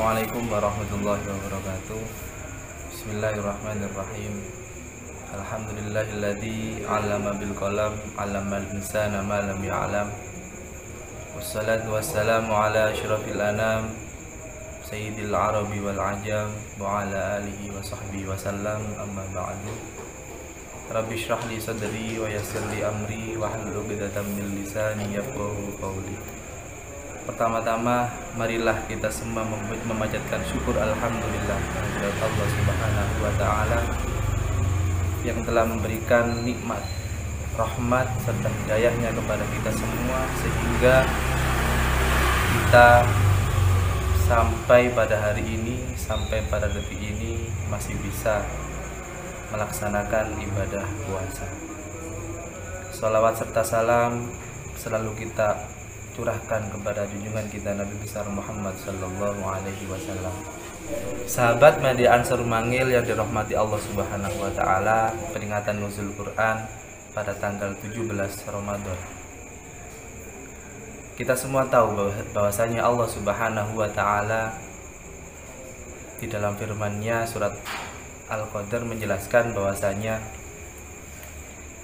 Assalamualaikum warahmatullahi wabarakatuh. Bismillahirrahmanirrahim. Alhamdulillahilladzi 'allama bil qalam 'allamal insana ma lam ya'lam. Wassalatu wassalamu ala asyrafil anam sayyidil arabi wal ajam wa ala alihi wa sahbihi wasallam, amma ba'du. Rabbi shrah li sadri wa yassir li amri wa hlul 'uqdatam min lisani yafqahu qawli. Pertama-tama marilah kita semua memanjatkan syukur alhamdulillah kepada Allah Subhanahu wa taala yang telah memberikan nikmat, rahmat serta hidayahnya kepada kita semua sehingga kita sampai pada hari ini, sampai pada detik ini masih bisa melaksanakan ibadah puasa. Shalawat serta salam selalu kita curahkan kepada junjungan kita Nabi besar Muhammad sallallahu alaihi wasallam. Sahabat media Ansar Mangil yang dirahmati Allah Subhanahu wa taala, peringatan nuzul Quran pada tanggal 17 Ramadan. Kita semua tahu bahwasanya Allah Subhanahu wa taala di dalam firman-Nya surat Al-Qadr menjelaskan bahwasanya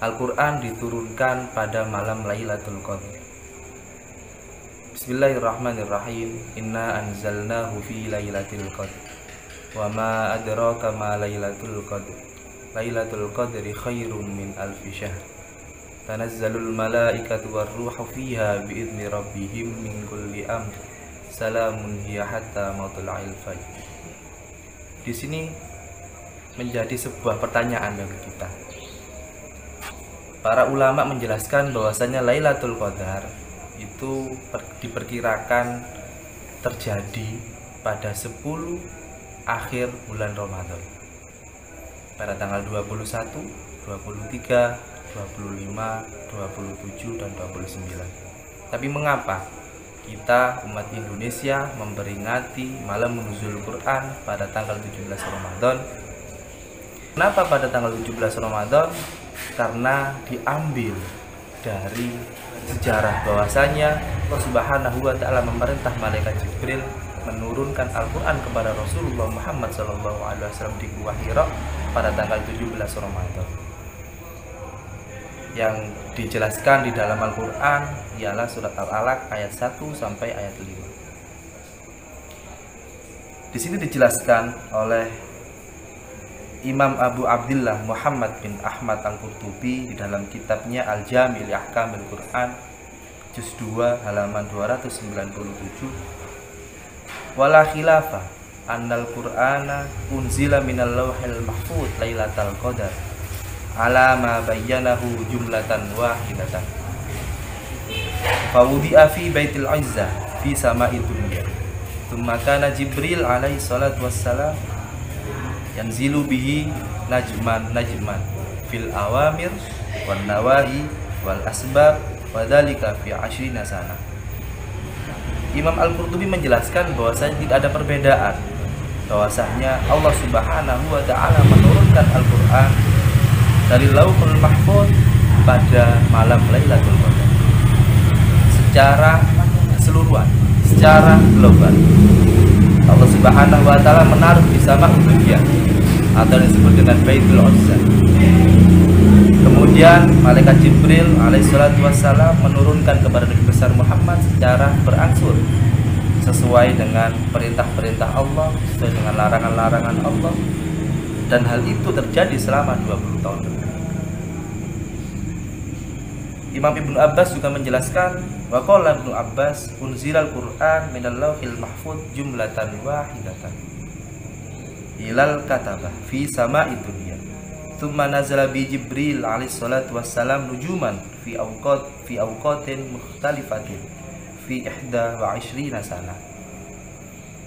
Al-Qur'an diturunkan pada malam Lailatul Qadar. Bismillahirrahmanirrahim. Inna anzalnahu fi lailatul qadr. Wa ma adraka ma lailatul qadr. Lailatul qadri khairum min alfi syahr. Tanazzalul malaikatu warruhu fiha biidzni rabbihim min kulli amr. Salamun hiya hatta matla'il fajr. Di sini menjadi sebuah pertanyaan bagi kita. Para ulama menjelaskan bahwasanya Lailatul Qadar itu diperkirakan terjadi pada 10 akhir bulan Ramadan, pada tanggal 21, 23, 25, 27, dan 29. Tapi mengapa kita umat Indonesia memperingati malam nuzul Quran pada tanggal 17 Ramadan? Kenapa pada tanggal 17 Ramadan? Karena diambil dari sejarah bahwasanya Allah Subhanahu wa taala memerintah malaikat Jibril menurunkan Al-Qur'an kepada Rasulullah Muhammad SAW di Gua Hira pada tanggal 17 Ramadan. Yang dijelaskan di dalam Al-Qur'an ialah surat Al-Alaq ayat 1 sampai ayat 5. Di sini dijelaskan oleh Imam Abu Abdillah Muhammad bin Ahmad Al-Qurtubi di dalam kitabnya Al-Jami' li Ahkamil Quran juz 2 halaman 297, wala khilafa annal Qur'ana unzila minal lauhil mahfuz lailatal qadar ala ma bayyanahu jumlatan wahidatan fawudi'a fi baitil izzah fi sama'id dunya thumma kana Jibril alaihi salatu wassalam yanzilu bihi najman fil awamir wan nawahi wal asbab wa dzalika fi 20 sana. Imam Al-Qurtubi menjelaskan bahwasanya tidak ada perbedaan, bahwasanya Allah Subhanahu wa taala menurunkan Al-Qur'an dari Lauhul Mahfuz pada malam Lailatul Qadar secara keseluruhan, secara global. Allah Subhanahu wa taala menaruh di sama dunia atau disebut dengan Baitul Izzah. Kemudian malaikat Jibril alaihissalatu wassalam menurunkan kepada Nabi besar Muhammad secara berangsur sesuai dengan perintah-perintah Allah, sesuai dengan larangan-larangan Allah, dan hal itu terjadi selama 20 tahun. Imam Ibnu Abbas juga menjelaskan, wa qala Ibnu Abbas unzilal Qur'an minal lauhil mahfuz jumlatan wahidatan ilal katabah fi sama'id dunya thumma nazala bi Jibril alaihi salatu wassalam nujuman fi awqatin mukhtalifatin fi 21 sana.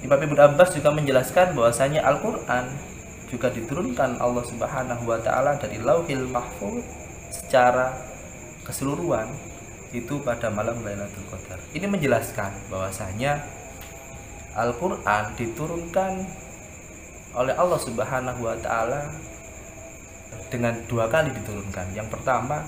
Imam Ibnu Abbas juga menjelaskan bahwasanya Al-Qur'an juga diturunkan Allah Subhanahu wa taala dari Lauhil Mahfuz secara keseluruhan itu pada malam Lailatul Qadar. Ini menjelaskan bahwasanya Al-Qur'an diturunkan oleh Allah Subhanahu wa taala dengan 2 kali diturunkan. Yang pertama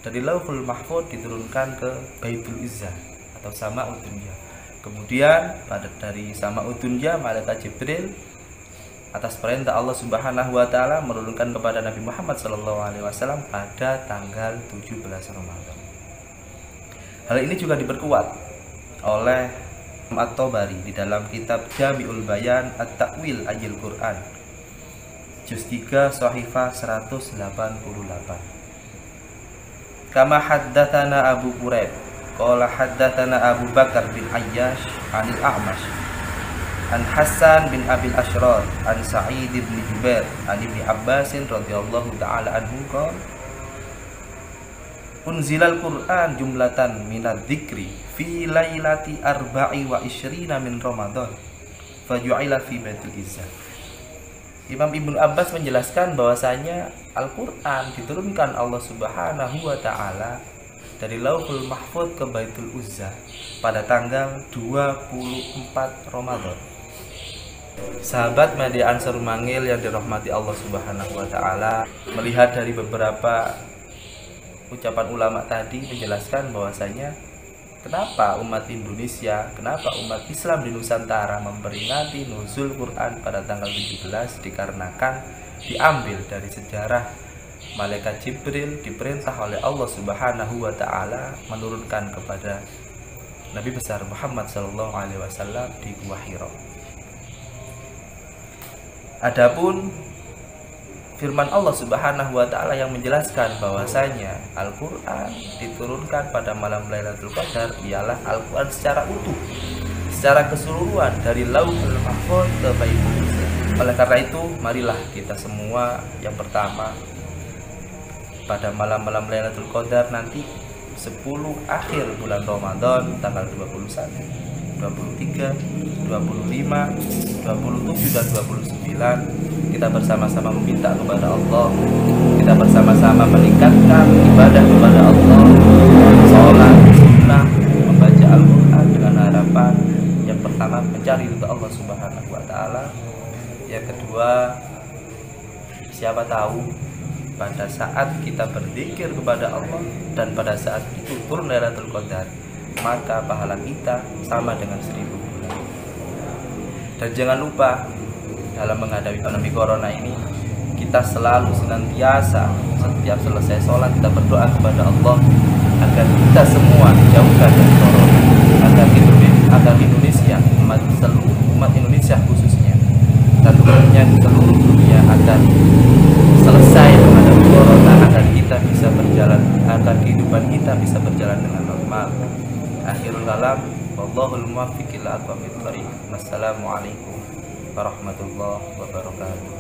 dari Lauhul Mahfuz diturunkan ke Baitul Izzah atau Sama'ud Dunya. Kemudian dari Sama'ud Dunya, malaikat Jibril atas perintah Allah Subhanahu wa taala menurunkan kepada Nabi Muhammad SAW pada tanggal 17 Ramadan. Hal ini juga diperkuat oleh At-Tabari di dalam kitab Jami'ul Bayan At-Ta'wil Ajil Quran juz 3 Shahifah 188. Kama haddatsana Abu Quraib qala haddatsana Abu Bakar bin Ayyash anil A'mash an Hasan bin Abil Ashrar an Sa'id bin Jubair an Ibni Abbas radhiyallahu ta'ala anhu qala unzilal Qur'an jumlatan minadz dzikri fi lailati arba'i wa isyrina min Ramadan faju'ila fi baitil izzah. Imam Ibnu Abbas menjelaskan bahwasanya Al-Qur'an diturunkan Allah Subhanahu wa taala dari Lauhul Mahfuz ke Baitul Izzah pada tanggal 24 Ramadan. Sahabat media Ansor Mangil yang dirahmati Allah Subhanahu wa taala, melihat dari beberapa ucapan ulama tadi menjelaskan bahwasanya kenapa umat Indonesia, kenapa umat Islam di Nusantara memperingati nuzul Quran pada tanggal 17 dikarenakan diambil dari sejarah malaikat Jibril diperintah oleh Allah Subhanahu wa taala menurunkan kepada Nabi besar Muhammad sallallahu alaihi wasallam di Gua Hira. Adapun firman Allah Subhanahu wa taala yang menjelaskan bahwasanya Al-Qur'an diturunkan pada malam Lailatul Qadar ialah Al-Qur'an secara utuh, secara keseluruhan dari Lauhul Mahfuz ke Baitul Izzah. Oleh karena itu, marilah kita semua yang pertama pada malam-malam Lailatul Qadar nanti 10 akhir bulan Ramadan tanggal 21, 23, 25, 27 dan 29 kita bersama-sama meminta kepada Allah, kita bersama-sama meningkatkan ibadah kepada Allah, sholat, sunnah, membaca Al-Quran dengan harapan yang pertama mencari ridha Allah Subhanahu wa taala. Yang kedua, siapa tahu pada saat kita berzikir kepada Allah dan pada saat itu turun Lailatul Qadar, maka pahala kita sama dengan 1000 bulan. Dan jangan lupa dalam menghadapi pandemi corona ini, kita selalu senantiasa setiap selesai sholat kita berdoa kepada Allah agar kita semua dijauhkan dari corona, agar Indonesia, seluruh umat Indonesia khususnya, dan umumnya di seluruh dunia agar selesai menghadapi corona, agar kita bisa berjalan, agar kehidupan kita bisa berjalan dengan normal. Akhirul kalam, wallahul muwaffiq ila aqwamit thoriq. Wassalamualaikum warahmatullahi wabarakatuh.